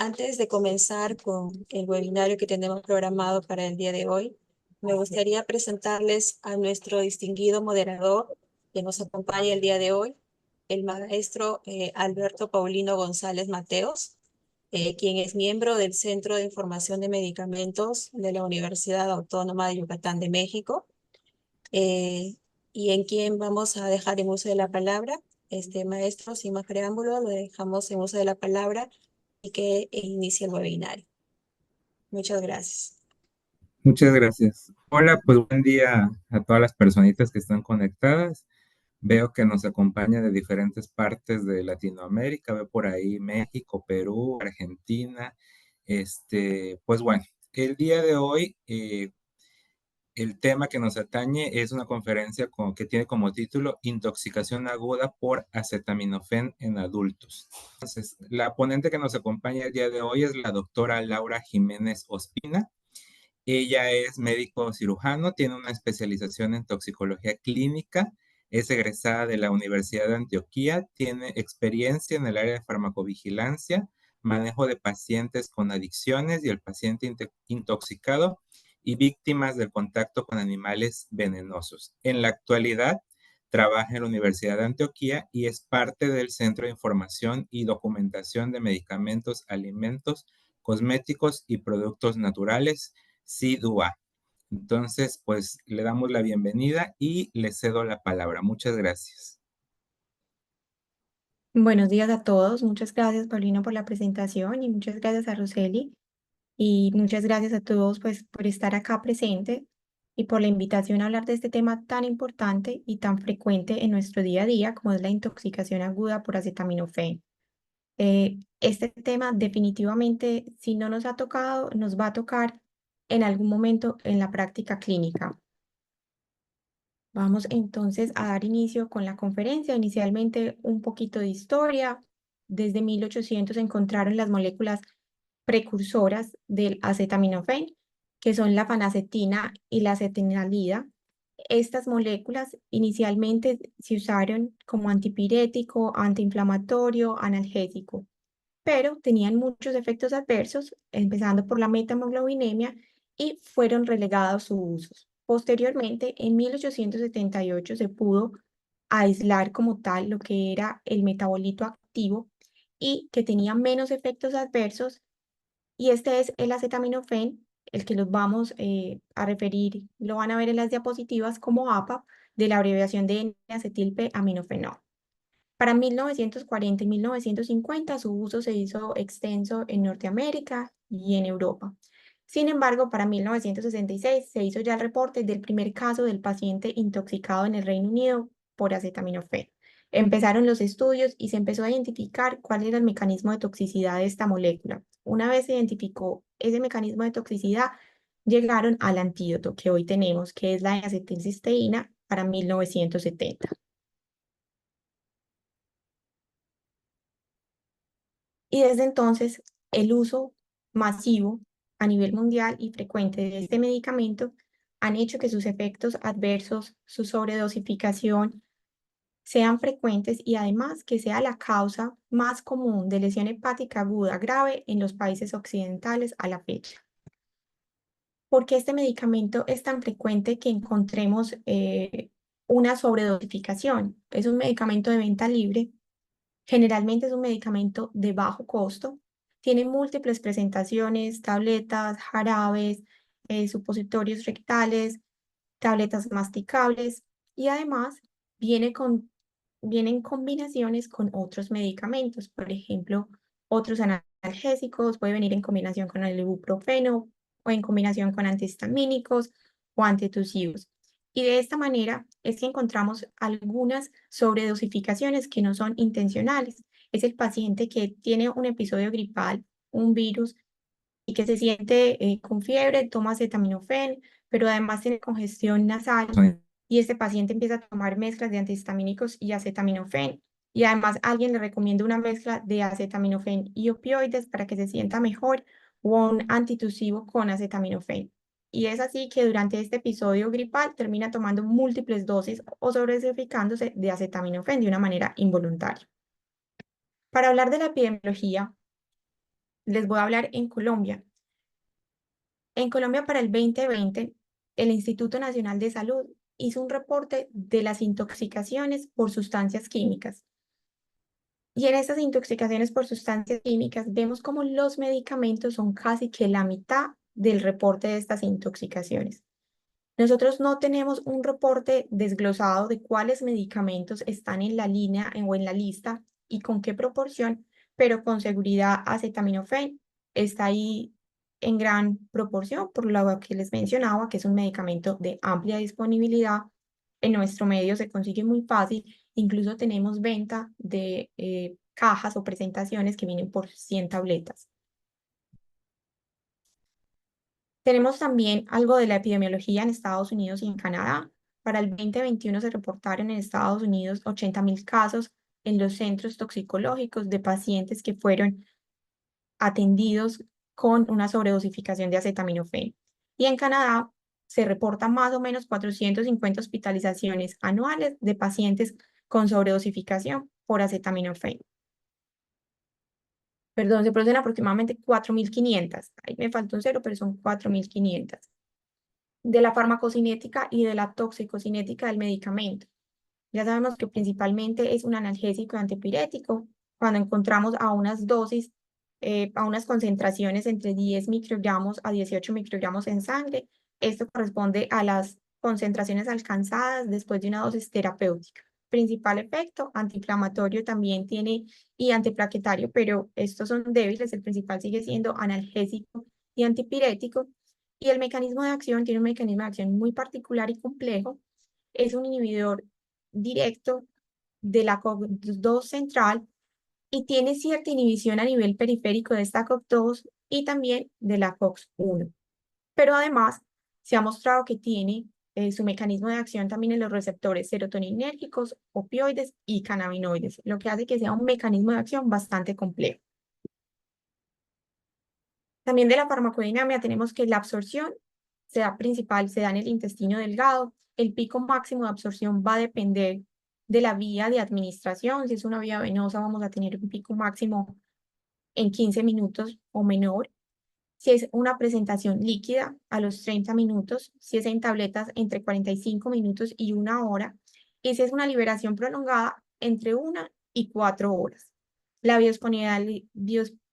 Antes de comenzar con el webinario que tenemos programado para el día de hoy, me gustaría presentarles a nuestro distinguido moderador que nos acompaña el día de hoy, el maestro Alberto Paulino González Mateos, quien es miembro del Centro de Información de Medicamentos de la Universidad Autónoma de Yucatán de México, eh, y en quien vamos a dejar en uso de la palabra. Este maestro, sin más preámbulo, lo dejamos en uso de la palabra y que inicie el webinario. Muchas gracias. Muchas gracias. Hola, pues buen día a todas las personitas que están conectadas. Veo que nos acompaña de diferentes partes de Latinoamérica. Veo por ahí México, Perú, Argentina. Pues bueno, el día de hoy el tema que nos atañe es una conferencia que tiene como título Intoxicación aguda por acetaminofén en adultos. Entonces, la ponente que nos acompaña el día de hoy es la doctora Laura Jiménez Ospina. Ella es médico cirujano, tiene una especialización en toxicología clínica, es egresada de la Universidad de Antioquia, tiene experiencia en el área de farmacovigilancia, manejo de pacientes con adicciones y el paciente intoxicado y víctimas del contacto con animales venenosos. En la actualidad, trabaja en la Universidad de Antioquia y es parte del Centro de Información y Documentación de Medicamentos, Alimentos, Cosméticos y Productos Naturales, CIDUA. Entonces, pues le damos la bienvenida y le cedo la palabra. Muchas gracias. Buenos días a todos. Muchas gracias, Paulino, por la presentación y muchas gracias a Roseli y muchas gracias a todos pues, por estar acá presente y por la invitación a hablar de este tema tan importante y tan frecuente en nuestro día a día como es la intoxicación aguda por acetaminofén. Este tema definitivamente, si no nos ha tocado, nos va a tocar en algún momento en la práctica clínica. Vamos entonces a dar inicio con la conferencia. Inicialmente un poquito de historia. Desde 1800 se encontraron las moléculas precursoras del acetaminofén, que son la fanacetina y la acetinalida. Estas moléculas inicialmente se usaron como antipirético, antiinflamatorio, analgésico, pero tenían muchos efectos adversos, empezando por la metamoglobinemia, y fueron relegados sus usos. Posteriormente, en 1878 se pudo aislar como tal lo que era el metabolito activo y que tenía menos efectos adversos, y este es el acetaminofén, el que los vamos a referir, lo van a ver en las diapositivas como APA, de la abreviación de N-acetilpe-aminofenol. Para 1940 y 1950 su uso se hizo extenso en Norteamérica y en Europa. Sin embargo, para 1966 se hizo ya el reporte del primer caso del paciente intoxicado en el Reino Unido por acetaminofén. Empezaron los estudios y se empezó a identificar cuál era el mecanismo de toxicidad de esta molécula. Una vez se identificó ese mecanismo de toxicidad, llegaron al antídoto que hoy tenemos, que es la acetilcisteína para 1970. Y desde entonces, el uso masivo a nivel mundial y frecuente de este medicamento han hecho que sus efectos adversos, su sobredosificación, sean frecuentes y además que sea la causa más común de lesión hepática aguda grave en los países occidentales a la fecha. ¿Por qué este medicamento es tan frecuente que encontremos una sobredosificación? Es un medicamento de venta libre. Generalmente es un medicamento de bajo costo, tiene múltiples presentaciones, tabletas, jarabes, supositorios rectales, tabletas masticables, y además viene en combinaciones con otros medicamentos, por ejemplo, otros analgésicos, puede venir en combinación con el ibuprofeno o en combinación con antihistamínicos o antitusivos. Y de esta manera es que encontramos algunas sobredosificaciones que no son intencionales. Es el paciente que tiene un episodio gripal, un virus, y que se siente con fiebre, toma acetaminofén, pero además tiene congestión nasal, y este paciente empieza a tomar mezclas de antihistamínicos y acetaminofén. Y además alguien le recomienda una mezcla de acetaminofén y opioides para que se sienta mejor, o un antitusivo con acetaminofén. Y es así que durante este episodio gripal termina tomando múltiples dosis o sobredosificándose de acetaminofén de una manera involuntaria. Para hablar de la epidemiología, Les voy a hablar en Colombia. En Colombia para el 2020, el Instituto Nacional de Salud hizo un reporte de las intoxicaciones por sustancias químicas. Y en estas intoxicaciones por sustancias químicas vemos como los medicamentos son casi que la mitad del reporte de estas intoxicaciones. Nosotros no tenemos un reporte desglosado de cuáles medicamentos están en la línea o en la lista y con qué proporción, pero con seguridad acetaminofén está ahí en gran proporción, por lo que les mencionaba, que es un medicamento de amplia disponibilidad. En nuestro medio se consigue muy fácil, incluso tenemos venta de cajas o presentaciones que vienen por 100 tabletas. Tenemos también algo de la epidemiología en Estados Unidos y en Canadá. Para el 2021 se reportaron en Estados Unidos 80.000 casos en los centros toxicológicos de pacientes que fueron atendidos con una sobredosificación de acetaminofén. Y en Canadá se reportan más o menos 450 hospitalizaciones anuales de pacientes con sobredosificación por acetaminofén. Perdón, se producen aproximadamente 4.500. Ahí me faltó un cero, pero son 4.500. De la farmacocinética y de la toxicocinética del medicamento. Ya sabemos que principalmente es un analgésico y antipirético. Cuando encontramos a unas dosis, a unas concentraciones entre 10 microgramos a 18 microgramos en sangre, esto corresponde a las concentraciones alcanzadas después de una dosis terapéutica. Principal efecto, antiinflamatorio también tiene y antiplaquetario, pero estos son débiles. El principal sigue siendo analgésico y antipirético. Y el mecanismo de acción tiene un mecanismo de acción muy particular y complejo. Es un inhibidor directo de la COX-2 central y tiene cierta inhibición a nivel periférico de esta COX-2 y también de la COX-1. Pero además se ha mostrado que tiene su mecanismo de acción también en los receptores serotoninérgicos, opioides y cannabinoides, lo que hace que sea un mecanismo de acción bastante complejo. También de la farmacodinámica tenemos que la absorción se da en el intestino delgado. El pico máximo de absorción va a depender de la vía de administración. Si es una vía venosa, vamos a tener un pico máximo en 15 minutos o menor. Si es una presentación líquida, a los 30 minutos. Si es en tabletas, entre 45 minutos y 1 hora. Y si es una liberación prolongada, entre 1 y 4 horas. La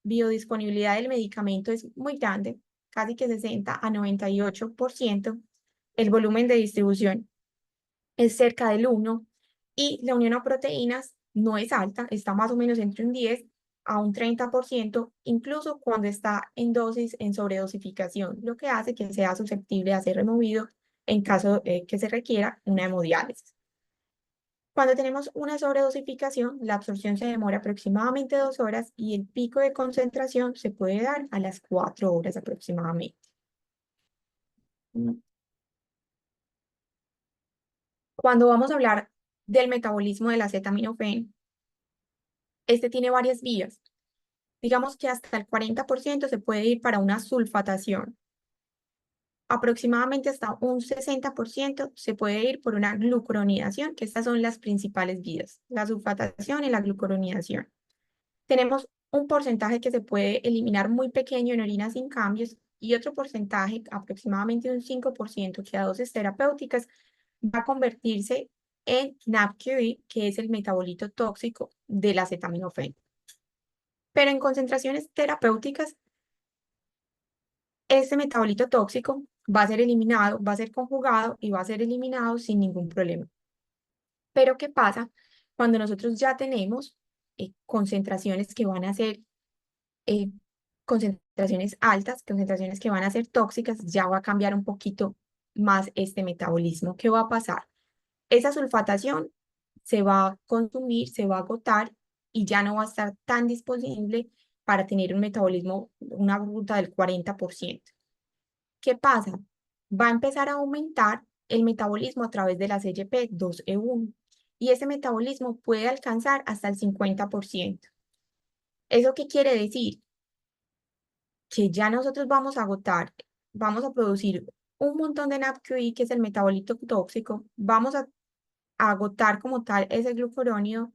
biodisponibilidad del medicamento es muy grande, casi que 60 a 98%. El volumen de distribución es cerca del 1 y la unión a proteínas no es alta, está más o menos entre un 10 a un 30%, incluso cuando está en dosis en sobredosificación, lo que hace que sea susceptible a ser removido en caso que se requiera una hemodiálisis. Cuando tenemos una sobredosificación, la absorción se demora aproximadamente 2 horas y el pico de concentración se puede dar a las 4 horas aproximadamente. Cuando vamos a hablar del metabolismo del acetaminofén, este tiene varias vías. Digamos que hasta el 40% se puede ir para una sulfatación. Aproximadamente hasta un 60% se puede ir por una glucuronidación, que estas son las principales vías, la sulfatación y la glucuronidación. Tenemos un porcentaje que se puede eliminar muy pequeño en orina sin cambios y otro porcentaje, aproximadamente un 5%, que a dosis terapéuticas va a convertirse en NADQI, que es el metabolito tóxico del acetaminofén. Pero en concentraciones terapéuticas, este metabolito tóxico va a ser eliminado, va a ser conjugado y va a ser eliminado sin ningún problema. Pero ¿qué pasa cuando nosotros ya tenemos concentraciones que van a ser concentraciones altas, concentraciones que van a ser tóxicas? Ya va a cambiar un poquito más este metabolismo. ¿Qué va a pasar? Esa sulfatación se va a consumir, se va a agotar y ya no va a estar tan disponible para tener un metabolismo, una ruta del 40%. ¿Qué pasa? Va a empezar a aumentar el metabolismo a través de la CYP2E1 y ese metabolismo puede alcanzar hasta el 50%. ¿Eso qué quiere decir? Que ya nosotros vamos a agotar, vamos a producir un montón de NADQI, que es el metabolito tóxico, vamos a agotar como tal ese glucurónido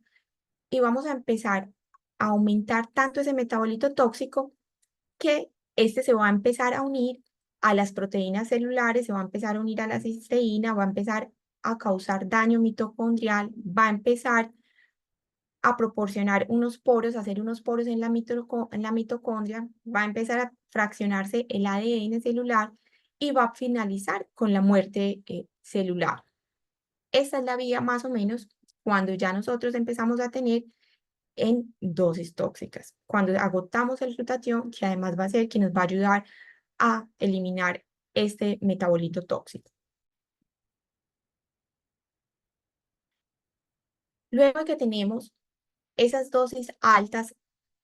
y vamos a empezar a aumentar tanto ese metabolito tóxico que este se va a empezar a unir a las proteínas celulares, se va a empezar a unir a la cisteína, va a empezar a causar daño mitocondrial, va a empezar a proporcionar unos poros, a hacer unos poros en la mitocondria, va a empezar a fraccionarse el ADN celular y va a finalizar con la muerte celular. Esta es la vía más o menos cuando ya nosotros empezamos a tener en dosis tóxicas, cuando agotamos el glutatión, que además va a ser que nos va a ayudar a eliminar este metabolito tóxico. Luego que tenemos esas dosis altas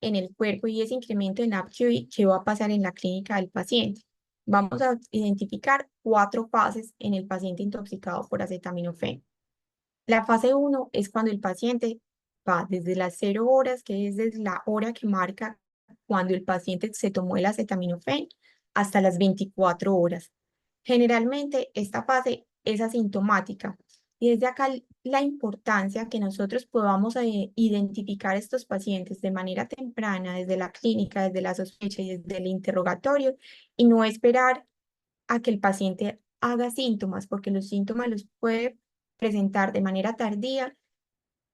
en el cuerpo y ese incremento en APQI, ¿qué va a pasar en la clínica del paciente? Vamos a identificar 4 fases en el paciente intoxicado por acetaminofén. La fase 1 es cuando el paciente va desde las 0 horas, que es desde la hora que marca cuando el paciente se tomó el acetaminofén, hasta las 24 horas. Generalmente esta fase es asintomática y desde acá la importancia que nosotros podamos identificar a estos pacientes de manera temprana, desde la clínica, desde la sospecha y desde el interrogatorio, y no esperar a que el paciente haga síntomas, porque los síntomas los puede presentar de manera tardía,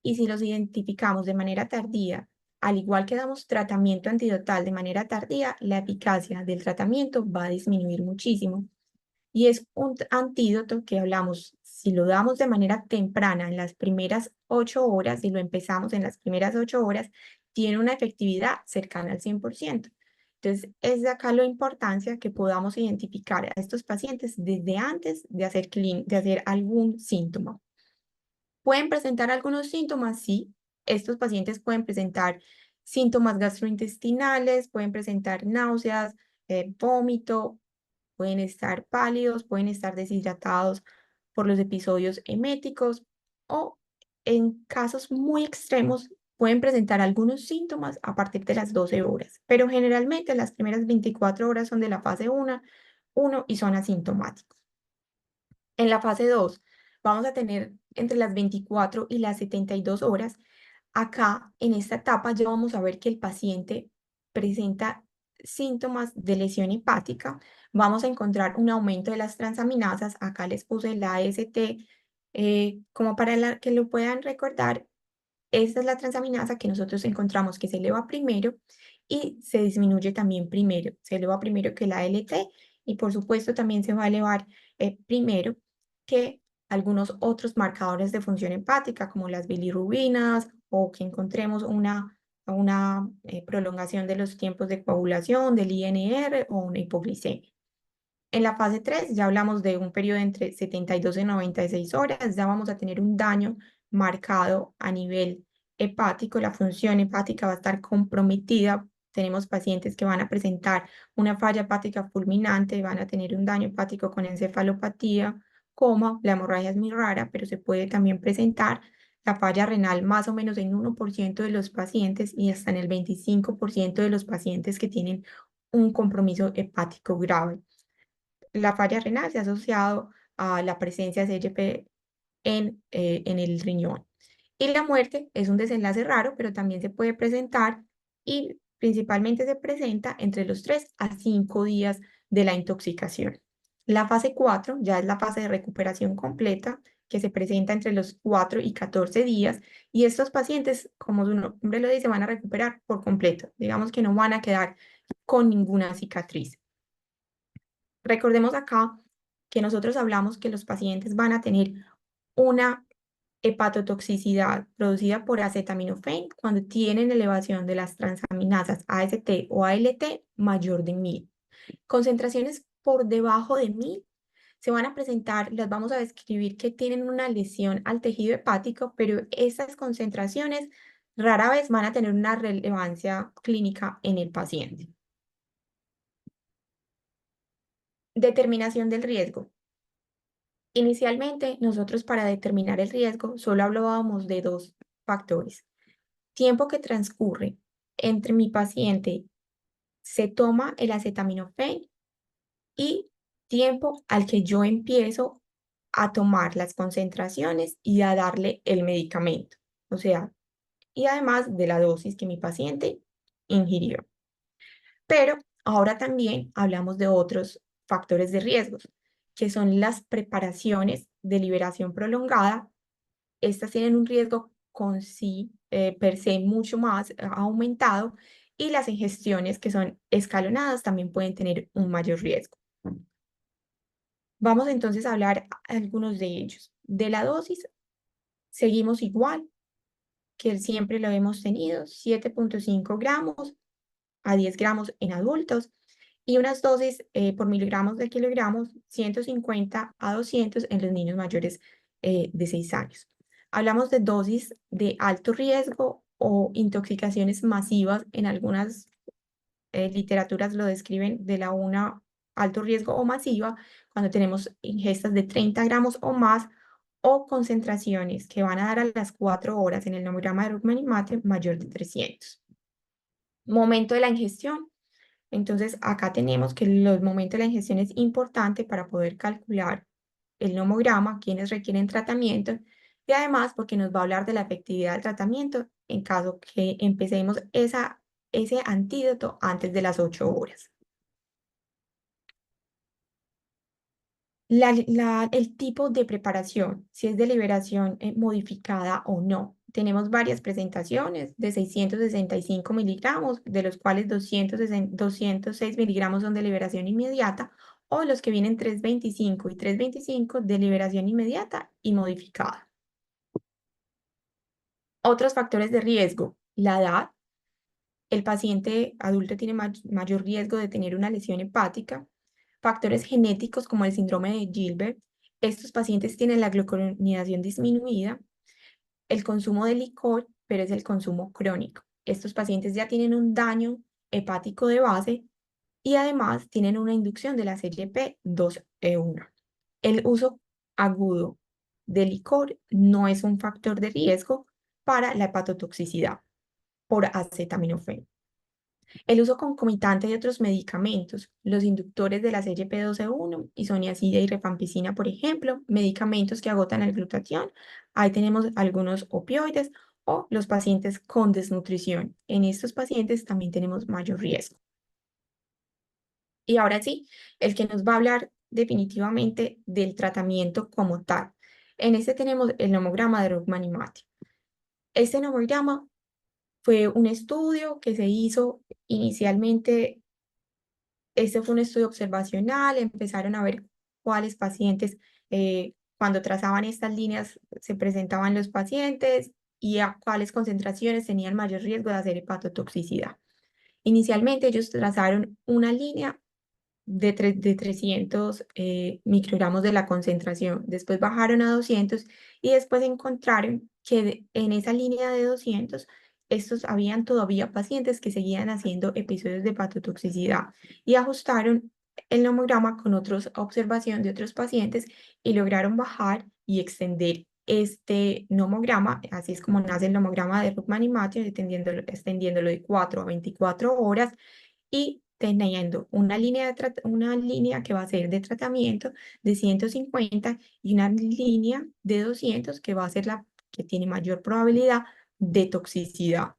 y si los identificamos de manera tardía, al igual que damos tratamiento antidotal de manera tardía, la eficacia del tratamiento va a disminuir muchísimo. Y es un antídoto que hablamos, si lo damos de manera temprana en las primeras 8 horas, y lo empezamos en las primeras 8 horas, tiene una efectividad cercana al 100%. Entonces, es de acá la importancia que podamos identificar a estos pacientes desde antes de hacer algún síntoma. ¿Pueden presentar algunos síntomas? Sí. Estos pacientes pueden presentar síntomas gastrointestinales, pueden presentar náuseas, vómito, pueden estar pálidos, pueden estar deshidratados por los episodios eméticos o en casos muy extremos pueden presentar algunos síntomas a partir de las 12 horas, pero generalmente las primeras 24 horas son de la fase 1 y son asintomáticos. En la fase 2 vamos a tener entre las 24 y las 72 horas. Acá, en esta etapa, ya vamos a ver que el paciente presenta síntomas de lesión hepática. Vamos a encontrar un aumento de las transaminasas. Acá les puse la AST como para que lo puedan recordar. Esta es la transaminasa que nosotros encontramos que se eleva primero y se disminuye también primero. Se eleva primero que la ALT y por supuesto también se va a elevar primero que algunos otros marcadores de función hepática como las bilirrubinas o que encontremos una prolongación de los tiempos de coagulación, del INR o una hipoglicemia. En la fase 3 ya hablamos de un periodo entre 72 y 96 horas, ya vamos a tener un daño marcado a nivel hepático, la función hepática va a estar comprometida, tenemos pacientes que van a presentar una falla hepática fulminante, van a tener un daño hepático con encefalopatía, coma, la hemorragia es muy rara, pero se puede también presentar la falla renal más o menos en 1% de los pacientes y hasta en el 25% de los pacientes que tienen un compromiso hepático grave. La falla renal se ha asociado a la presencia de CYP en el riñón. Y la muerte es un desenlace raro, pero también se puede presentar y principalmente se presenta entre los 3 a 5 días de la intoxicación. La fase 4 ya es la fase de recuperación completa, que se presenta entre los 4 y 14 días, y estos pacientes, como su nombre lo dice, van a recuperar por completo. Digamos que no van a quedar con ninguna cicatriz. Recordemos acá que nosotros hablamos que los pacientes van a tener una hepatotoxicidad producida por acetaminofén cuando tienen elevación de las transaminasas AST o ALT mayor de 1000. Concentraciones por debajo de 1000 se van a presentar, las vamos a describir que tienen una lesión al tejido hepático, pero esas concentraciones rara vez van a tener una relevancia clínica en el paciente. Determinación del riesgo. Inicialmente, nosotros para determinar el riesgo solo hablábamos de 2 factores. Tiempo que transcurre entre mi paciente se toma el acetaminofén y tiempo al que yo empiezo a tomar las concentraciones y a darle el medicamento. O sea, y además de la dosis que mi paciente ingirió. Pero Ahora también hablamos de otros factores de riesgos, que son las preparaciones de liberación prolongada. Estas tienen un riesgo con sí, per se, mucho más aumentado, y las ingestiones que son escalonadas también pueden tener un mayor riesgo. Vamos entonces a hablar algunos de ellos. De la dosis, seguimos igual que siempre lo hemos tenido, 7.5 gramos a 10 gramos en adultos, y unas dosis por miligramos de kilogramos, 150 a 200 en los niños mayores de 6 años. Hablamos de dosis de alto riesgo o intoxicaciones masivas. En algunas literaturas lo describen de la una alto riesgo o masiva, cuando tenemos ingestas de 30 gramos o más, o concentraciones que van a dar a las 4 horas en el nomograma de Ruckman-Mate mayor de 300. Momento de la ingestión. Entonces, acá tenemos que los momentos de la ingestión es importante para poder calcular el nomograma, quienes requieren tratamiento, y además porque nos va a hablar de la efectividad del tratamiento en caso que empecemos ese antídoto antes de las 8 horas. El tipo de preparación, si es de liberación modificada o no. Tenemos varias presentaciones de 665 miligramos, de los cuales 206 miligramos son de liberación inmediata, o los que vienen 325 y 325 de liberación inmediata y modificada. Otros factores de riesgo, la edad. El paciente adulto tiene mayor riesgo de tener una lesión hepática. Factores genéticos como el síndrome de Gilbert. Estos pacientes tienen la glucuronidación disminuida. El consumo de licor, pero es el consumo crónico. Estos pacientes ya tienen un daño hepático de base y además tienen una inducción de la serie P2E1. El uso agudo de licor no es un factor de riesgo para la hepatotoxicidad por acetaminofén. El uso concomitante de otros medicamentos, los inductores de la serie P2E1, isoniazida y rifampicina, por ejemplo, medicamentos que agotan el glutatión. Ahí tenemos algunos opioides, o los pacientes con desnutrición. En estos pacientes también tenemos mayor riesgo. Y ahora sí, el que nos va a hablar definitivamente del tratamiento como tal. En este tenemos el nomograma de Ruckman-Mate. Este nomograma fue un estudio que se hizo inicialmente. Este fue un estudio observacional, empezaron a ver cuáles pacientes, cuando trazaban estas líneas, se presentaban los pacientes y a cuáles concentraciones tenían mayor riesgo de hacer hepatotoxicidad. Inicialmente ellos trazaron una línea de 300 microgramos de la concentración, después bajaron a 200 y después encontraron que en esa línea de 200, estos habían todavía pacientes que seguían haciendo episodios de hepatotoxicidad, y ajustaron el nomograma con otras observación de otros pacientes y lograron bajar y extender este nomograma. Así es como nace el nomograma de Ruckman-Mate, extendiéndolo de 4 a 24 horas y teniendo una línea que va a ser de tratamiento de 150 y una línea de 200 que va a ser la que tiene mayor probabilidad de toxicidad.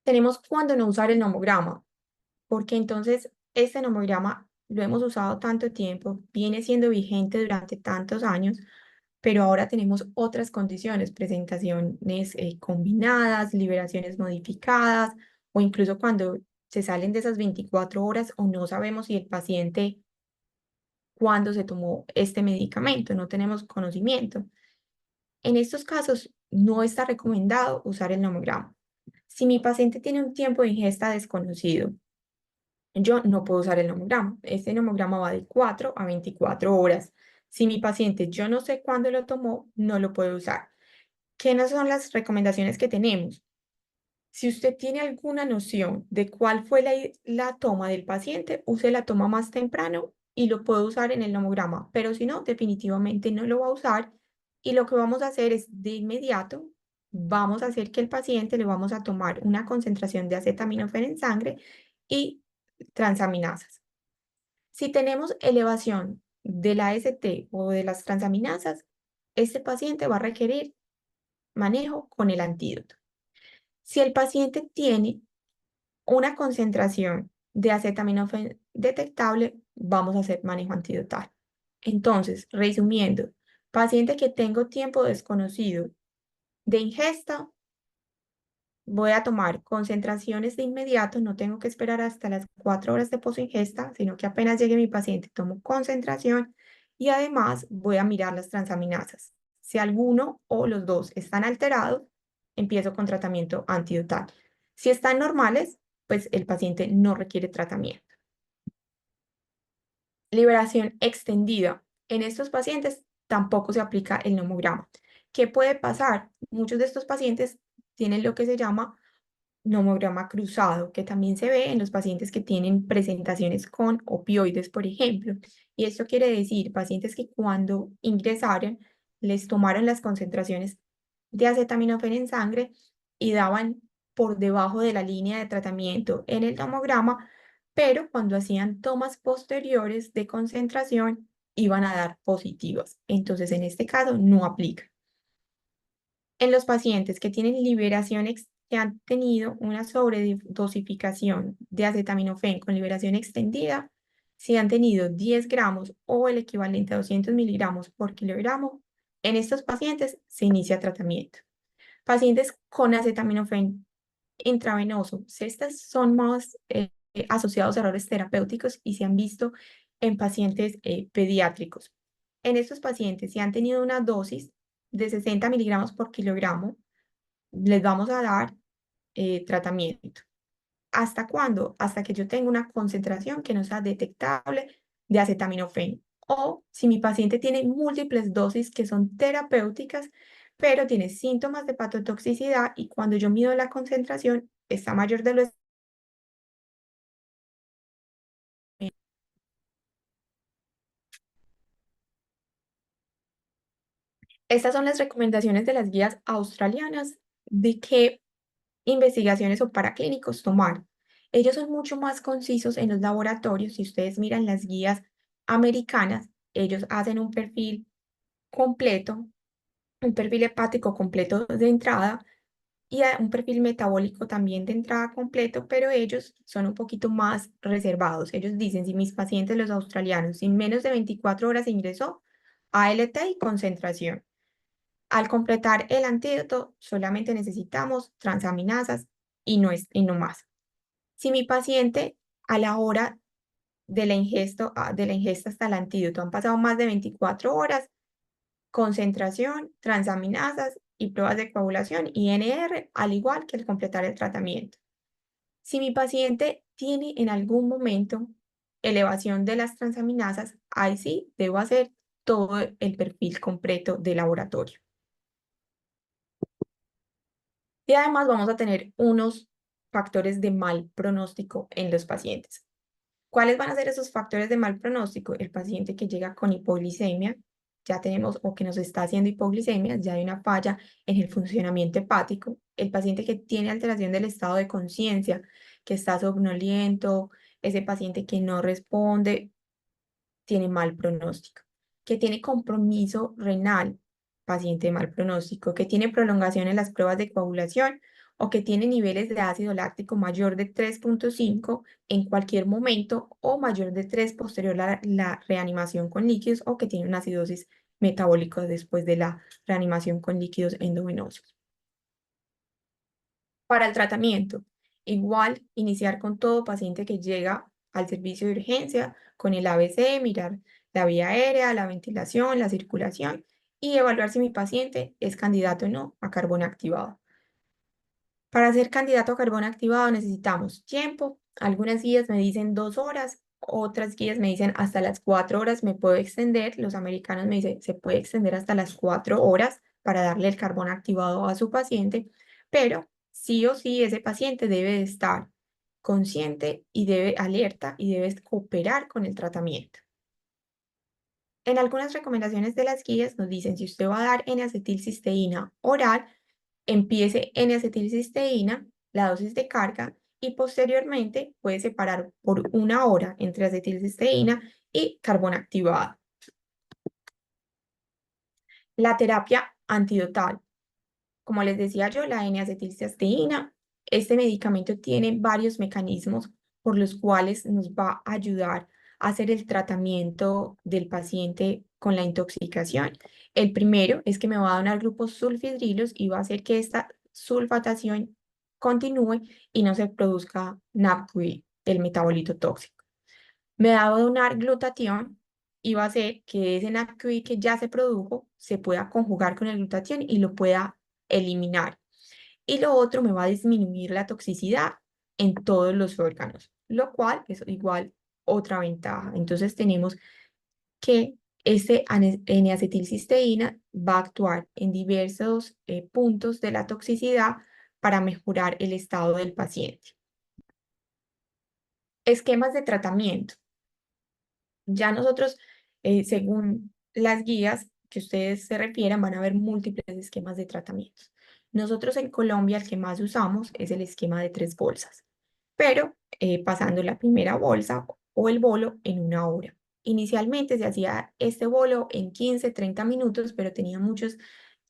Tenemos cuándo no usar el nomograma, porque entonces este nomograma lo hemos usado tanto tiempo, viene siendo vigente durante tantos años, pero ahora tenemos otras condiciones, presentaciones combinadas, liberaciones modificadas, o incluso cuando se salen de esas 24 horas o no sabemos si el paciente cuándo se tomó este medicamento, no tenemos conocimiento. En estos casos no está recomendado usar el nomograma. Si mi paciente tiene un tiempo de ingesta desconocido, yo no puedo usar el nomograma. Este nomograma va de 4 a 24 horas. Si mi paciente yo no sé cuándo lo tomó, no lo puedo usar. ¿Qué no son las recomendaciones que tenemos? Si usted tiene alguna noción de cuál fue la toma del paciente, use la toma más temprano y lo puede usar en el nomograma, pero si no, definitivamente no lo va a usar, y lo que vamos a hacer es de inmediato, vamos a hacer que el paciente le vamos a tomar una concentración de acetaminofén en sangre y transaminasas. Si tenemos elevación de la AST o de las transaminasas, este paciente va a requerir manejo con el antídoto. Si el paciente tiene una concentración de acetaminofén detectable, vamos a hacer manejo antidotal. Entonces, resumiendo, paciente que tengo tiempo desconocido de ingesta, voy a tomar concentraciones de inmediato, no tengo que esperar hasta las 4 horas de posingesta, sino que apenas llegue mi paciente, tomo concentración y además voy a mirar las transaminasas. Si alguno o los dos están alterados, empiezo con tratamiento antidotal. Si están normales, pues el paciente no requiere tratamiento. Liberación extendida. En estos pacientes tampoco se aplica el nomograma. ¿Qué puede pasar? Muchos de estos pacientes tienen lo que se llama nomograma cruzado, que también se ve en los pacientes que tienen presentaciones con opioides, por ejemplo. Y esto quiere decir pacientes que cuando ingresaron les tomaron las concentraciones de acetaminofén en sangre y daban por debajo de la línea de tratamiento en el tomograma, pero cuando hacían tomas posteriores de concentración iban a dar positivas. Entonces, en este caso, no aplica. En los pacientes que tienen que han tenido una sobredosificación de acetaminofén con liberación extendida, si han tenido 10 gramos o el equivalente a 200 miligramos por kilogramo, en estos pacientes se inicia tratamiento. Pacientes con acetaminofén intravenoso, si estas son más asociados a errores terapéuticos y se han visto en pacientes pediátricos. En estos pacientes, si han tenido una dosis de 60 miligramos por kilogramo, les vamos a dar tratamiento. ¿Hasta cuándo? Hasta que yo tenga una concentración que no sea detectable de acetaminofén. O si mi paciente tiene múltiples dosis que son terapéuticas, pero tiene síntomas de patotoxicidad y cuando yo mido la concentración está mayor de lo Estas son las recomendaciones de las guías australianas de qué investigaciones o paraclínicos tomar. Ellos son mucho más concisos en los laboratorios. Si ustedes miran las guías americanas, ellos hacen un perfil completo, un perfil hepático completo de entrada y un perfil metabólico también de entrada completo, pero ellos son un poquito más reservados. Ellos dicen, si mis pacientes, los australianos, en menos de 24 horas ingresó, ALT y concentración. Al completar el antídoto, solamente necesitamos transaminasas y no más. Si mi paciente a la hora de la ingesta hasta el antídoto han pasado más de 24 horas, concentración, transaminasas y pruebas de coagulación, INR, al igual que al completar el tratamiento. Si mi paciente tiene en algún momento elevación de las transaminasas, ahí sí debo hacer todo el perfil completo de laboratorio. Y además vamos a tener unos factores de mal pronóstico en los pacientes. ¿Cuáles van a ser esos factores de mal pronóstico? El paciente que llega con hipoglicemia, ya tenemos, o que nos está haciendo hipoglicemia, ya hay una falla en el funcionamiento hepático. El paciente que tiene alteración del estado de conciencia, que está somnoliento, ese paciente que no responde, tiene mal pronóstico. Que tiene compromiso renal, paciente de mal pronóstico. Que tiene prolongación en las pruebas de coagulación o que tiene niveles de ácido láctico mayor de 3.5 en cualquier momento o mayor de 3 posterior a la reanimación con líquidos o que tiene una acidosis metabólica después de la reanimación con líquidos endovenosos. Para el tratamiento, igual iniciar con todo paciente que llega al servicio de urgencia con el ABC, mirar la vía aérea, la ventilación, la circulación y evaluar si mi paciente es candidato o no a carbón activado. Para ser candidato a carbón activado necesitamos tiempo. Algunas guías me dicen 2 horas, otras guías me dicen hasta las 4 horas me puedo extender. Los americanos me dicen se puede extender hasta las 4 horas para darle el carbón activado a su paciente, pero sí o sí ese paciente debe de estar consciente y debe alerta y debe cooperar con el tratamiento. En algunas recomendaciones de las guías nos dicen si usted va a dar N-acetilcisteína oral, empiece N-acetilcisteína, la dosis de carga, y posteriormente puede separar por 1 hora entre acetilcisteína y carbón activado. La terapia antidotal. Como les decía yo, la N-acetilcisteína Este medicamento tiene varios mecanismos por los cuales nos va a ayudar a hacer el tratamiento del paciente con la intoxicación. El primero es que me va a donar grupos sulfhidrilos y va a hacer que esta sulfatación continúe y no se produzca NAPQI, el metabolito tóxico. Me va a donar glutatión y va a hacer que ese NAPQI que ya se produjo se pueda conjugar con el glutatión y lo pueda eliminar. Y lo otro me va a disminuir la toxicidad en todos los órganos, lo cual es igual otra ventaja. Entonces tenemos que este N-acetilcisteína va a actuar en diversos puntos de la toxicidad para mejorar el estado del paciente. Esquemas de tratamiento. Ya nosotros, según las guías que ustedes se refieran, van a haber múltiples esquemas de tratamientos. Nosotros en Colombia el que más usamos es el esquema de 3 bolsas, pero pasando la primera bolsa o el bolo en 1 hora. Inicialmente se hacía este bolo en 15-30 minutos, pero tenía muchas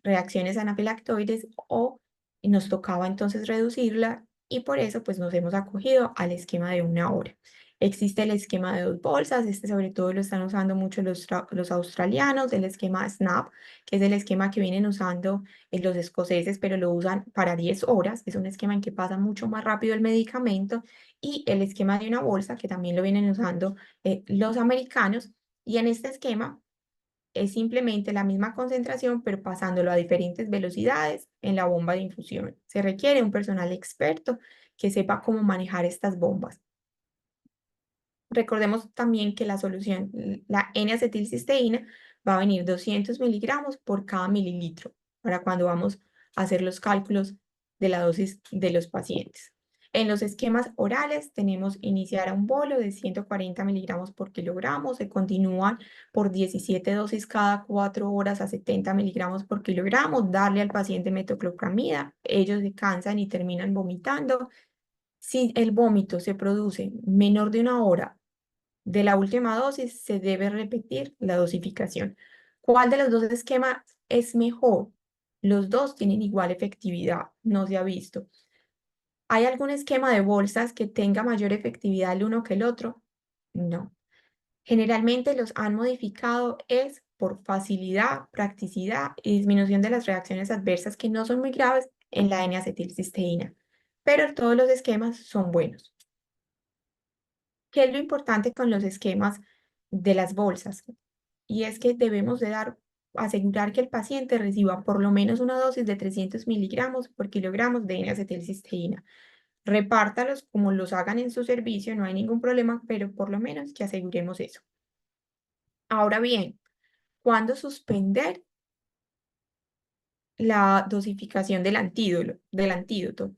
reacciones anafilactoides o nos tocaba entonces reducirla y por eso pues nos hemos acogido al esquema de 1 hora. Existe el esquema de 2 bolsas, este sobre todo lo están usando mucho los australianos, el esquema SNAP, que es el esquema que vienen usando los escoceses, pero lo usan para 10 horas, es un esquema en que pasa mucho más rápido el medicamento, y el esquema de 1 bolsa, que también lo vienen usando los americanos, y en este esquema es simplemente la misma concentración, pero pasándolo a diferentes velocidades en la bomba de infusión. Se requiere un personal experto que sepa cómo manejar estas bombas. Recordemos también que la solución, la N-acetilcisteína, va a venir 200 miligramos por cada mililitro para cuando vamos a hacer los cálculos de la dosis de los pacientes. En los esquemas orales tenemos iniciar a un bolo de 140 miligramos por kilogramo, se continúan por 17 dosis cada 4 horas a 70 miligramos por kilogramo, darle al paciente metoclopramida, ellos se cansan y terminan vomitando. Si el vómito se produce menor de 1 hora de la última dosis, se debe repetir la dosificación. ¿Cuál de los dos esquemas es mejor? Los dos tienen igual efectividad, no se ha visto. ¿Hay algún esquema de bolsas que tenga mayor efectividad el uno que el otro? No. Generalmente los han modificado es por facilidad, practicidad y disminución de las reacciones adversas que no son muy graves en la N-acetilcisteína, pero todos los esquemas son buenos. ¿Qué es lo importante con los esquemas de las bolsas? Y es que debemos de asegurar que el paciente reciba por lo menos una dosis de 300 miligramos por kilogramo de N-acetilcisteína. Repártalos como los hagan en su servicio, no hay ningún problema, pero por lo menos que aseguremos eso. Ahora bien, ¿cuándo suspender la dosificación del antídoto?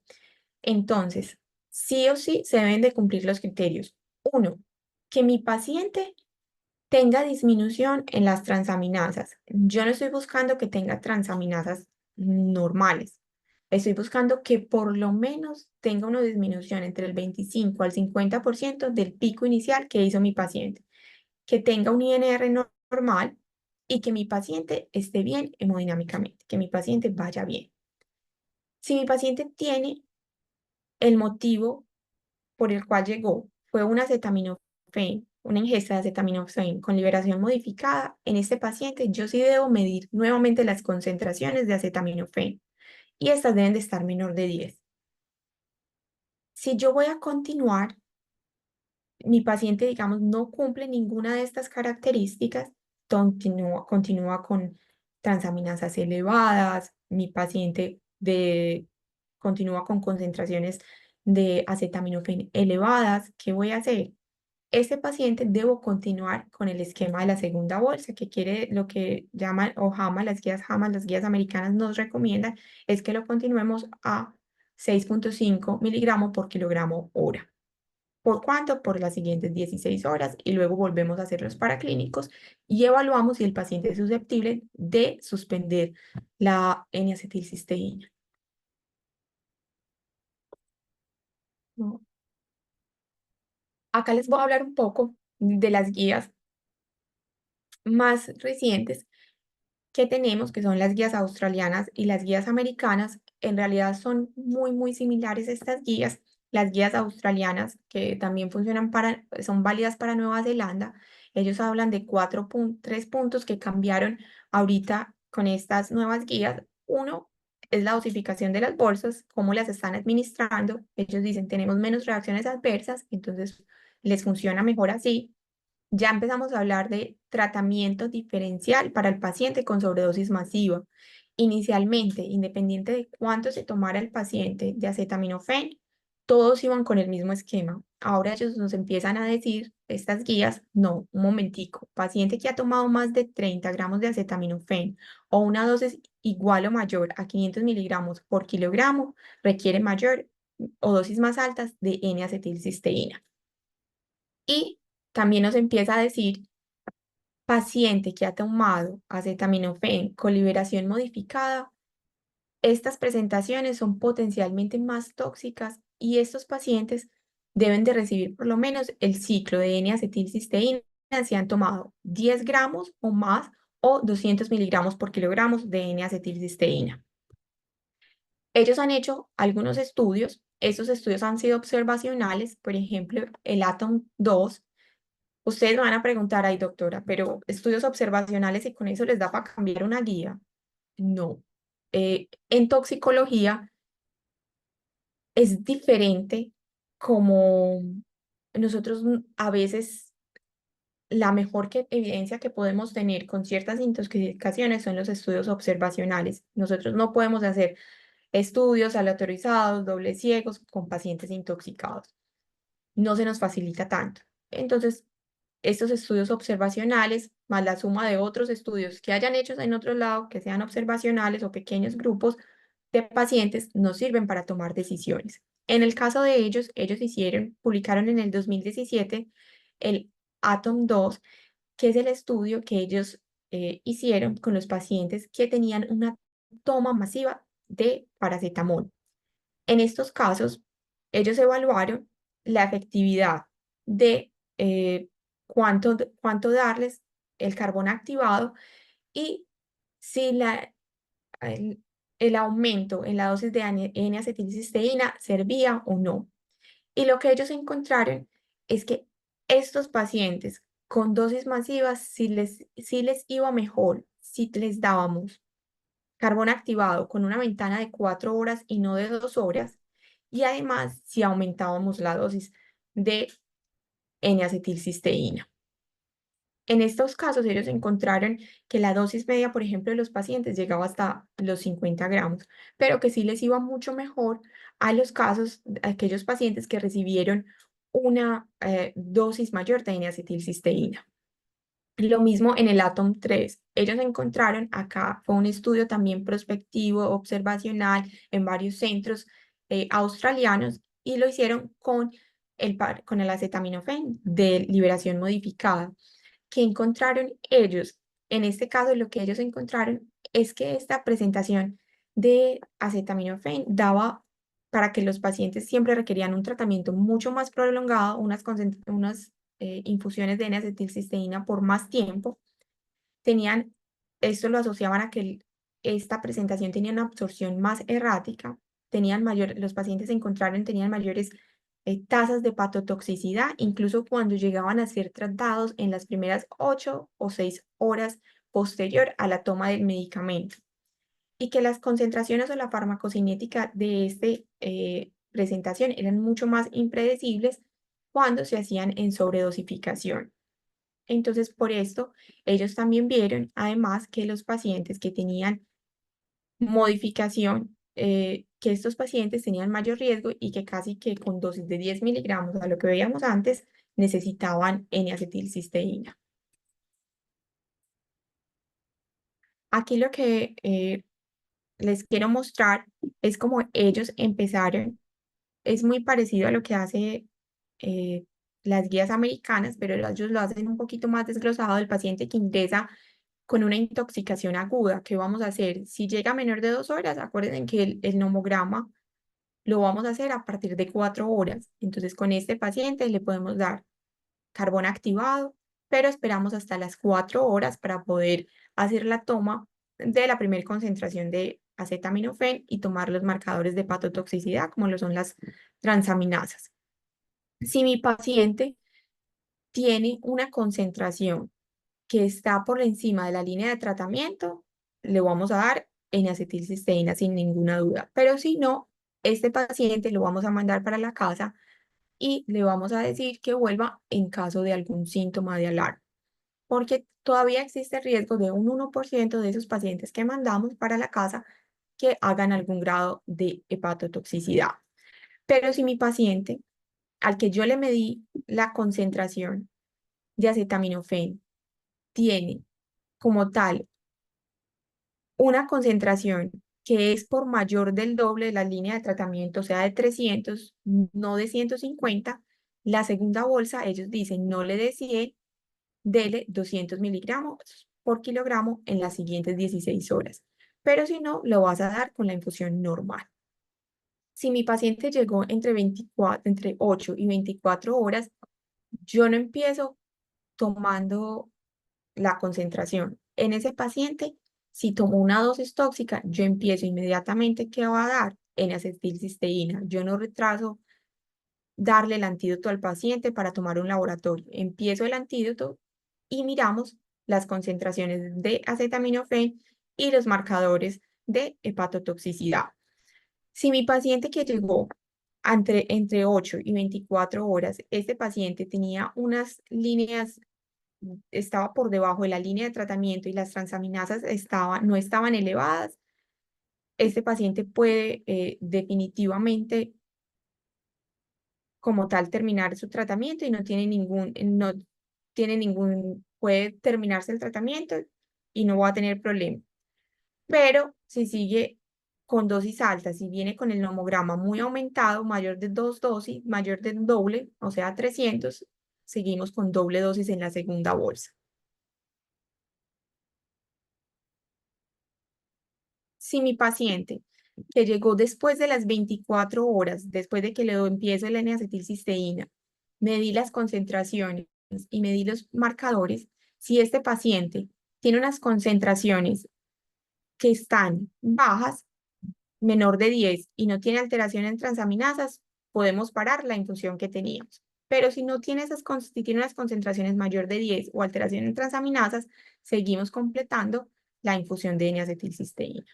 Entonces, sí o sí se deben de cumplir los criterios. 1, que mi paciente tenga disminución en las transaminasas. Yo no estoy buscando que tenga transaminasas normales. Estoy buscando que por lo menos tenga una disminución entre el 25 al 50% del pico inicial que hizo mi paciente. Que tenga un INR normal y que mi paciente esté bien hemodinámicamente, que mi paciente vaya bien. Si mi paciente tiene el motivo por el cual llegó fue un acetaminofén, una ingesta de acetaminofén con liberación modificada, en este paciente yo sí debo medir nuevamente las concentraciones de acetaminofén y estas deben de estar menor de 10. Si yo voy a continuar, mi paciente, digamos, no cumple ninguna de estas características, continúa con transaminasas elevadas, mi paciente continúa con concentraciones de acetaminofén elevadas, ¿qué voy a hacer? Este paciente debo continuar con el esquema de la segunda bolsa, que quiere lo que llaman OHAMA, las guías americanas nos recomiendan, es que lo continuemos a 6.5 miligramos por kilogramo hora. ¿Por cuánto? Por las siguientes 16 horas y luego volvemos a hacer los paraclínicos y evaluamos si el paciente es susceptible de suspender la N-acetilcisteína. ¿No? Acá les voy a hablar un poco de las guías más recientes que tenemos, que son las guías australianas y las guías americanas, En realidad son muy similares estas guías. Las guías australianas, que también son válidas para Nueva Zelanda, ellos hablan de 3 puntos que cambiaron ahorita con estas nuevas guías. Uno es la dosificación de las bolsas, cómo las están administrando. Ellos dicen, tenemos menos reacciones adversas, entonces les funciona mejor así. Ya empezamos a hablar de tratamiento diferencial para el paciente con sobredosis masiva. Inicialmente, independiente de cuánto se tomara el paciente de acetaminofén, todos iban con el mismo esquema. Ahora ellos nos empiezan a decir, estas guías, no, un momentico, paciente que ha tomado más de 30 gramos de acetaminofén o una dosis igual o mayor a 500 miligramos por kilogramo, requiere mayor o dosis más altas de N-acetilcisteína. Y también nos empieza a decir, paciente que ha tomado acetaminofén con liberación modificada, estas presentaciones son potencialmente más tóxicas y estos pacientes deben de recibir por lo menos el ciclo de N-acetilcisteína si han tomado 10 gramos o más o 200 miligramos por kilogramo de N-acetilcisteína. Ellos han hecho algunos estudios. Estos estudios han sido observacionales, por ejemplo, el ATOM-2. Ustedes me van a preguntar, ay doctora, pero estudios observacionales y con eso les da para cambiar una guía. No. En toxicología es diferente como nosotros a veces la mejor evidencia que podemos tener con ciertas intoxicaciones son los estudios observacionales. Nosotros no podemos hacer estudios aleatorizados, dobles ciegos con pacientes intoxicados. No se nos facilita tanto. Entonces, estos estudios observacionales, más la suma de otros estudios que hayan hechos en otro lado, que sean observacionales o pequeños grupos de pacientes, nos sirven para tomar decisiones. En el caso de ellos, publicaron en el 2017 el ATOM-2, que es el estudio que ellos hicieron con los pacientes que tenían una toma masiva de paracetamol. En estos casos, ellos evaluaron la efectividad de cuánto darles el carbón activado y si el aumento en la dosis de N-acetilcisteína servía o no. Y lo que ellos encontraron es que estos pacientes con dosis masivas sí les iba mejor si les dábamos carbón activado con una ventana de 4 horas y no de 2 horas, y además si aumentábamos la dosis de N-acetilcisteína. En estos casos, ellos encontraron que la dosis media, por ejemplo, de los pacientes llegaba hasta los 50 gramos, pero que sí les iba mucho mejor a aquellos pacientes que recibieron una dosis mayor de N-acetilcisteína. Lo mismo en el ATOM-3. Ellos encontraron, acá fue un estudio también prospectivo, observacional, en varios centros australianos, y lo hicieron con el acetaminofén de liberación modificada. ¿Qué encontraron ellos? En este caso, lo que ellos encontraron es que esta presentación de acetaminofén daba para que los pacientes siempre requerían un tratamiento mucho más prolongado, unas infusiones de N-acetilcisteína por más tiempo. Esto lo asociaban a que esta presentación tenía una absorción más errática, los pacientes tenían mayores tasas de patotoxicidad, incluso cuando llegaban a ser tratados en las primeras 8 o 6 horas posterior a la toma del medicamento. Y que las concentraciones o la farmacocinética de esta presentación eran mucho más impredecibles cuando se hacían en sobredosificación. Entonces, por esto, ellos también vieron, además, que los pacientes que tenían modificación, que estos pacientes tenían mayor riesgo y que casi que con dosis de 10 miligramos, a lo que veíamos antes, necesitaban N-acetilcisteína. Aquí lo que les quiero mostrar es cómo ellos empezaron. Es muy parecido a lo que hace las guías americanas, pero ellos lo hacen un poquito más desglosado del paciente que ingresa con una intoxicación aguda. ¿Qué vamos a hacer? Si llega a menor de 2 horas, acuérdense que el nomograma lo vamos a hacer a partir de 4 horas. Entonces, con este paciente le podemos dar carbón activado, pero esperamos hasta las 4 horas para poder hacer la toma de la primera concentración de acetaminofén y tomar los marcadores de hepatotoxicidad, como lo son las transaminasas. Si mi paciente tiene una concentración que está por encima de la línea de tratamiento, le vamos a dar N-acetilcisteína sin ninguna duda. Pero si no, este paciente lo vamos a mandar para la casa y le vamos a decir que vuelva en caso de algún síntoma de alarma, porque todavía existe el riesgo de un 1% de esos pacientes que mandamos para la casa que hagan algún grado de hepatotoxicidad. Pero si mi paciente, al que yo le medí la concentración de acetaminofén, tiene como tal una concentración que es por mayor del doble de la línea de tratamiento, o sea, de 300, no de 150, la segunda bolsa, ellos dicen, no le dé 100, dele 200 miligramos por kilogramo en las siguientes 16 horas. Pero si no, lo vas a dar con la infusión normal. Si mi paciente llegó entre 8 y 24 horas, yo no empiezo tomando la concentración. En ese paciente, si tomó una dosis tóxica, yo empiezo inmediatamente, ¿qué va a dar? N-acetilcisteína. Yo no retraso darle el antídoto al paciente para tomar un laboratorio. Empiezo el antídoto y miramos las concentraciones de acetaminofén y los marcadores de hepatotoxicidad. Si mi paciente que llegó entre 8 y 24 horas, este paciente tenía unas líneas, estaba por debajo de la línea de tratamiento y las transaminasas no estaban elevadas, este paciente puede definitivamente como tal terminar su tratamiento y puede terminarse el tratamiento y no va a tener problema. Pero si sigue con dosis altas, si viene con el nomograma muy aumentado, mayor de 2 dosis, mayor del doble, o sea, 300, seguimos con doble dosis en la segunda bolsa. Si mi paciente que llegó después de las 24 horas, después de que le empiezo el N-acetilcisteína, medí las concentraciones y medí los marcadores, si este paciente tiene unas concentraciones que están bajas, menor de 10 y no tiene alteración en transaminasas, podemos parar la infusión que teníamos. Pero si no tiene si tiene unas concentraciones mayor de 10 o alteración en transaminasas, seguimos completando la infusión de N-acetilcisteína.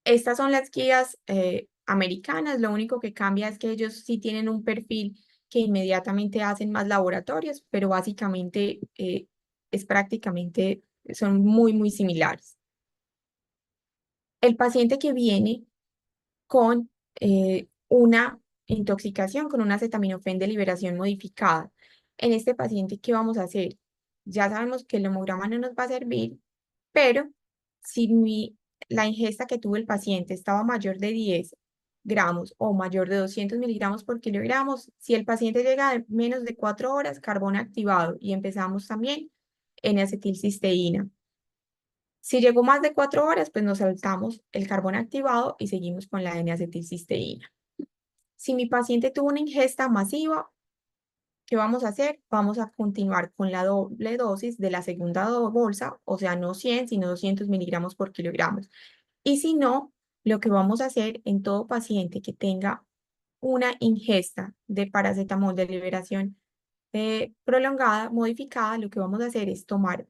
Estas son las guías americanas, lo único que cambia es que ellos sí tienen un perfil que inmediatamente hacen más laboratorios, pero básicamente son muy, muy similares. El paciente que viene con una intoxicación, con un acetaminofén de liberación modificada. En este paciente, ¿qué vamos a hacer? Ya sabemos que el hemograma no nos va a servir, pero si la ingesta que tuvo el paciente estaba mayor de 10 gramos o mayor de 200 miligramos por kilogramos, si el paciente llega a menos de 4 horas, carbón activado y empezamos también en acetilcisteína. Si llegó más de 4 horas, pues nos saltamos el carbón activado y seguimos con la N-acetilcisteína. Si mi paciente tuvo una ingesta masiva, ¿qué vamos a hacer? Vamos a continuar con la doble dosis de la segunda bolsa, o sea, no 100, sino 200 miligramos por kilogramos. Y si no, lo que vamos a hacer en todo paciente que tenga una ingesta de paracetamol de liberación prolongada, modificada, lo que vamos a hacer es tomar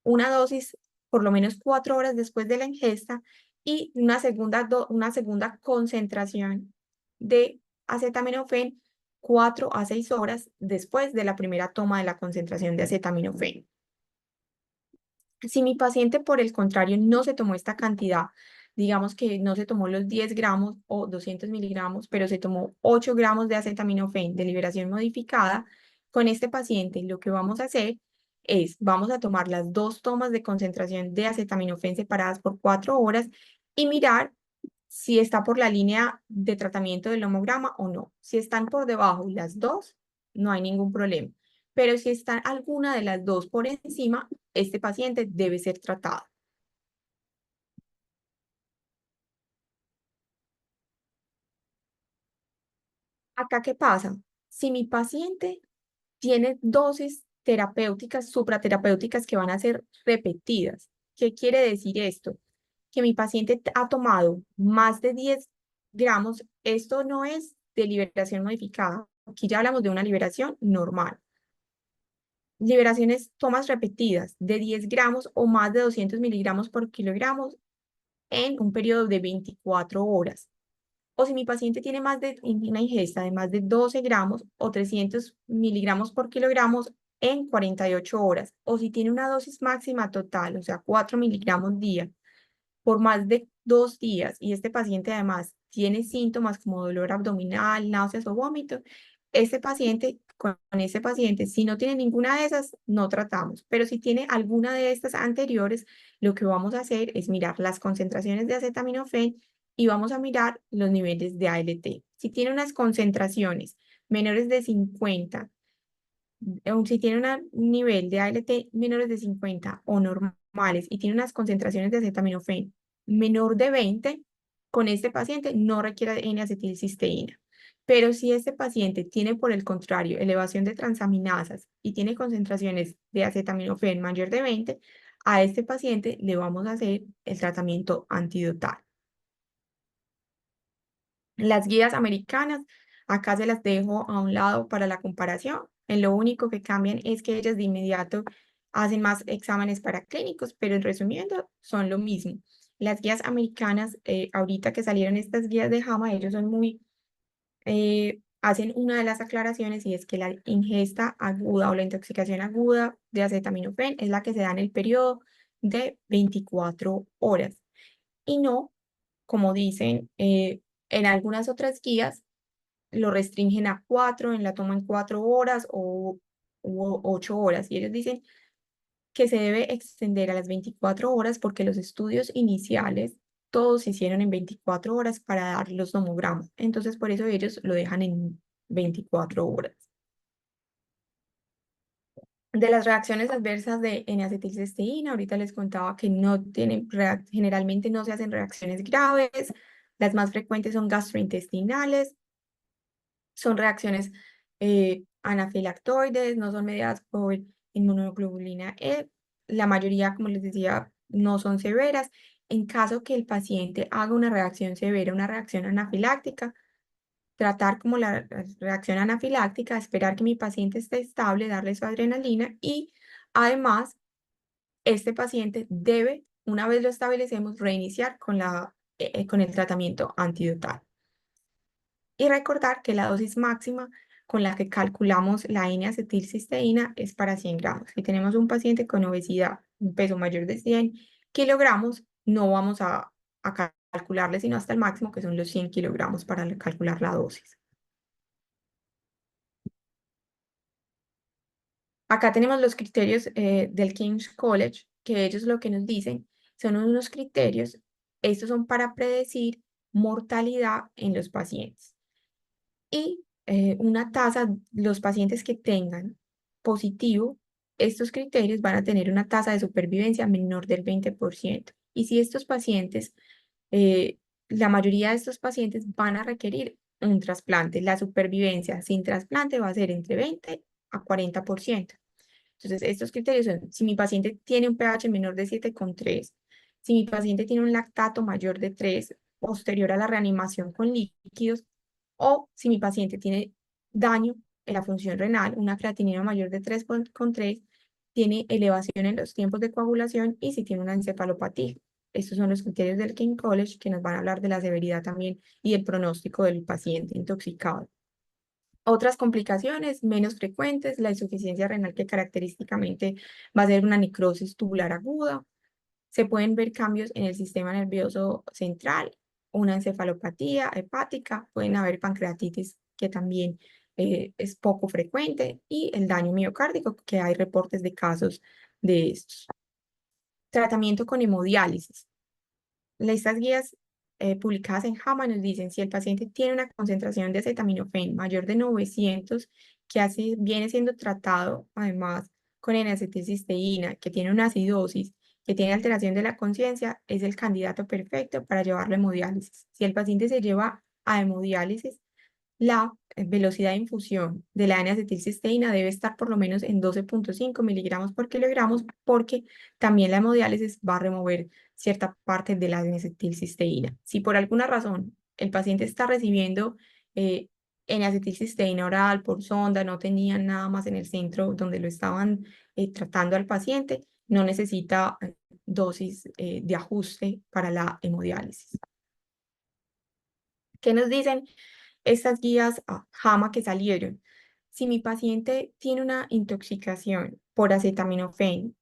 una dosis por lo menos 4 horas después de la ingesta y una segunda concentración de acetaminofén 4 a 6 horas después de la primera toma de la concentración de acetaminofén. Si mi paciente, por el contrario, no se tomó esta cantidad, digamos que no se tomó los 10 gramos o 200 miligramos, pero se tomó 8 gramos de acetaminofén de liberación modificada, con este paciente lo que vamos a hacer es, vamos a tomar las 2 tomas de concentración de acetaminofén separadas por 4 horas y mirar si está por la línea de tratamiento del homograma o no. Si están por debajo las dos, no hay ningún problema. Pero si está alguna de las dos por encima, este paciente debe ser tratado. Acá, ¿qué pasa? Si mi paciente tiene dosis terapéuticas, supraterapéuticas que van a ser repetidas, ¿Qué quiere decir esto? Que mi paciente ha tomado más de 10 gramos. Esto no es de liberación modificada. Aquí ya hablamos de una liberación normal. Liberaciones, tomas repetidas de 10 gramos o más de 200 miligramos por kilogramo en un periodo de 24 horas. O si mi paciente tiene una ingesta de más de 12 gramos o 300 miligramos por kilogramo en 48 horas. O si tiene una dosis máxima total, o sea, 4 miligramos día, por más de 2 días, y este paciente además tiene síntomas como dolor abdominal, náuseas o vómito, con ese paciente, si no tiene ninguna de esas, no tratamos. Pero si tiene alguna de estas anteriores, lo que vamos a hacer es mirar las concentraciones de acetaminofén y vamos a mirar los niveles de ALT. Si tiene unas concentraciones menores de 50, si tiene un nivel de ALT menores de 50 o normales y tiene unas concentraciones de acetaminofén menor de 20, con este paciente no requiere N-acetilcisteína. Pero si este paciente tiene, por el contrario, elevación de transaminasas y tiene concentraciones de acetaminofén mayor de 20, a este paciente le vamos a hacer el tratamiento antidotal. Las guías americanas, acá se las dejo a un lado para la comparación. En lo único que cambian es que ellas de inmediato hacen más exámenes paraclínicos, pero en resumiendo, son lo mismo. Las guías americanas, ahorita que salieron estas guías de JAMA, ellos son hacen una de las aclaraciones y es que la ingesta aguda o la intoxicación aguda de acetaminofén es la que se da en el periodo de 24 horas y no, como dicen en algunas otras guías, lo restringen a 4, en la toma en 4 horas o 8 horas. Y ellos dicen que se debe extender a las 24 horas porque los estudios iniciales todos se hicieron en 24 horas para dar los nomogramas. Entonces, por eso ellos lo dejan en 24 horas. De las reacciones adversas de N-acetilcisteína, ahorita les contaba que generalmente no se hacen reacciones graves. Las más frecuentes son gastrointestinales, son reacciones anafilactoides, no son mediadas por inmunoglobulina E. La mayoría, como les decía, no son severas. En caso que el paciente haga una reacción severa, una reacción anafiláctica, tratar como la reacción anafiláctica, esperar que mi paciente esté estable, darle su adrenalina y además este paciente debe, una vez lo establecemos, reiniciar con el tratamiento antidotal. Y recordar que la dosis máxima con la que calculamos la N-acetilcisteína es para 100 gramos. Si tenemos un paciente con obesidad, un peso mayor de 100 kilogramos, no vamos a calcularle sino hasta el máximo, que son los 100 kilogramos para calcular la dosis. Acá tenemos los criterios del King's College, que ellos lo que nos dicen son unos criterios, estos son para predecir mortalidad en los pacientes. Y una tasa, los pacientes que tengan positivo, estos criterios van a tener una tasa de supervivencia menor del 20%. Y si estos pacientes, la mayoría de estos pacientes van a requerir un trasplante, la supervivencia sin trasplante va a ser entre 20 a 40%. Entonces, estos criterios son, si mi paciente tiene un pH menor de 7,3, si mi paciente tiene un lactato mayor de 3, posterior a la reanimación con líquidos, o si mi paciente tiene daño en la función renal, una creatinina mayor de 3,3, tiene elevación en los tiempos de coagulación y si tiene una encefalopatía. Estos son los criterios del King College que nos van a hablar de la severidad también y el pronóstico del paciente intoxicado. Otras complicaciones menos frecuentes, la insuficiencia renal que característicamente va a ser una necrosis tubular aguda. Se pueden ver cambios en el sistema nervioso central, una encefalopatía hepática, pueden haber pancreatitis que también es poco frecuente y el daño miocárdico, que hay reportes de casos de estos. Tratamiento con hemodiálisis. Estas guías publicadas en JAMA nos dicen si el paciente tiene una concentración de acetaminofén mayor de 900, que viene siendo tratado además con N-acetilcisteína, que tiene una acidosis, que tiene alteración de la conciencia, es el candidato perfecto para llevarlo a hemodiálisis. Si el paciente se lleva a hemodiálisis, la velocidad de infusión de la N-acetilcisteína debe estar por lo menos en 12.5 miligramos por kilogramos, porque también la hemodiálisis va a remover cierta parte de la N-acetilcisteína. Si por alguna razón el paciente está recibiendo N-acetilcisteína oral por sonda, no tenían nada más en el centro donde lo estaban tratando al paciente, no necesita dosis de ajuste para la hemodiálisis. ¿Qué nos dicen estas guías JAMA que salieron? Si mi paciente tiene una intoxicación por acetaminofén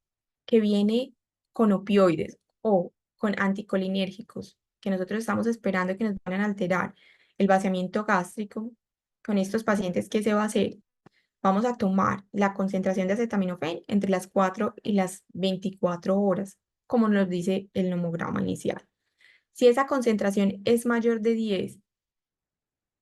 que viene con opioides o con anticolinérgicos, que nosotros estamos esperando que nos van a alterar el vaciamiento gástrico, con estos pacientes, ¿qué se va a hacer? Vamos a tomar la concentración de acetaminofén entre las 4 y las 24 horas, como nos dice el nomograma inicial. Si esa concentración es mayor de 10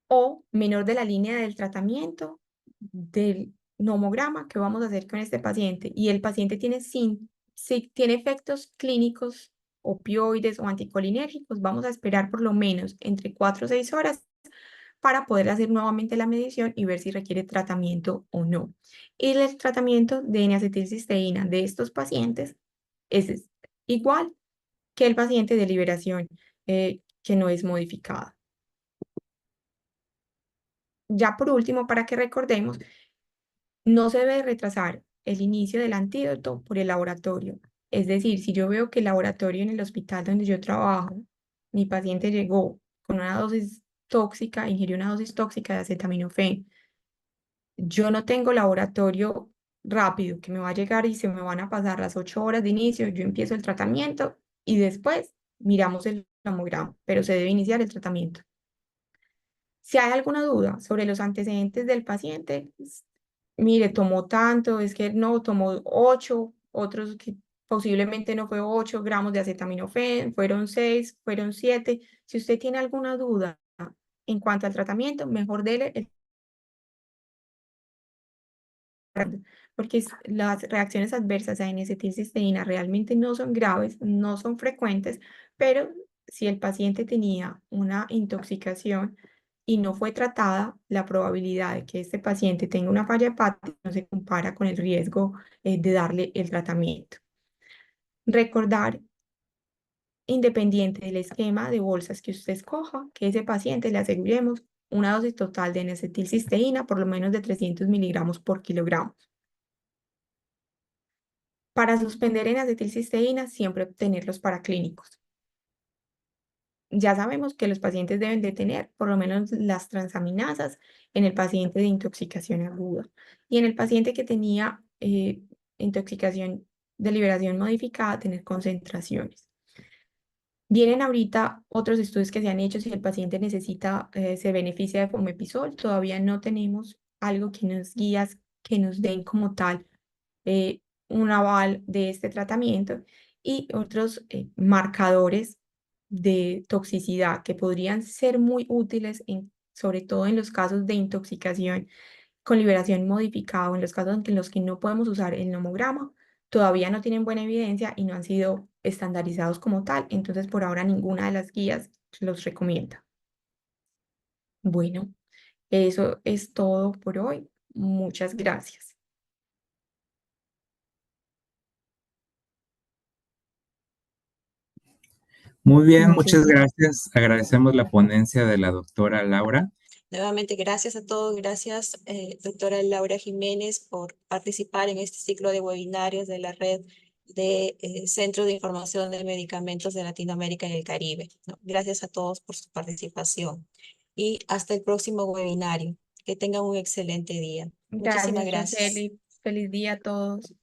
o menor de la línea del tratamiento del nomograma que vamos a hacer con este paciente, y el paciente tiene, si tiene efectos clínicos, opioides o anticolinérgicos, vamos a esperar por lo menos entre 4 o 6 horas para poder hacer nuevamente la medición y ver si requiere tratamiento o no. Y el tratamiento de N-acetilcisteína de estos pacientes es igual que el paciente de liberación que no es modificada. Ya por último, para que recordemos, no se debe retrasar el inicio del antídoto por el laboratorio. Es decir, si yo veo que el laboratorio en el hospital donde yo trabajo, mi paciente llegó con una dosis tóxica, ingirió una dosis tóxica de acetaminofén, yo no tengo laboratorio rápido que me va a llegar y se me van a pasar las 8 horas de inicio, yo empiezo el tratamiento y después miramos el tomograma, pero se debe iniciar el tratamiento. Si hay alguna duda sobre los antecedentes del paciente, mire, tomó tanto, es que no, tomó 8, otros que posiblemente no fue 8 gramos de acetaminofén, fueron 6, fueron 7. Si usted tiene alguna duda en cuanto al tratamiento, mejor dele el porque las reacciones adversas a N-acetilcisteína realmente no son graves, no son frecuentes, pero si el paciente tenía una intoxicación y no fue tratada, la probabilidad de que este paciente tenga una falla hepática no se compara con el riesgo de darle el tratamiento. Recordar, independiente del esquema de bolsas que usted escoja, que ese paciente le aseguremos una dosis total de N-acetilcisteína por lo menos de 300 miligramos por kilogramo. Para suspender N-acetilcisteína, siempre obtener los paraclínicos. Ya sabemos que los pacientes deben de tener por lo menos las transaminasas en el paciente de intoxicación aguda. Y en el paciente que tenía intoxicación de liberación modificada, tener concentraciones. Vienen ahorita otros estudios que se han hecho si el paciente necesita, se beneficia de fomepizol. Todavía no tenemos algo que nos guíe, que nos den como tal un aval de este tratamiento, y otros marcadores de toxicidad que podrían ser muy útiles, sobre todo en los casos de intoxicación con liberación modificada o en los casos en los que no podemos usar el nomograma, todavía no tienen buena evidencia y no han sido estandarizados como tal. Entonces, por ahora ninguna de las guías los recomienda. Bueno, eso es todo por hoy. Muchas gracias. Muy bien, muchas Muchas gracias. Agradecemos la ponencia de la doctora Laura. Nuevamente, gracias a todos. Gracias, doctora Laura Jiménez, por participar en este ciclo de webinarios de la red de Centros de Información de Medicamentos de Latinoamérica y el Caribe, ¿no? Gracias a todos por su participación. Y hasta el próximo webinario. Que tengan un excelente día. Muchísimas Gracias, gracias. Roseli. Feliz día a todos.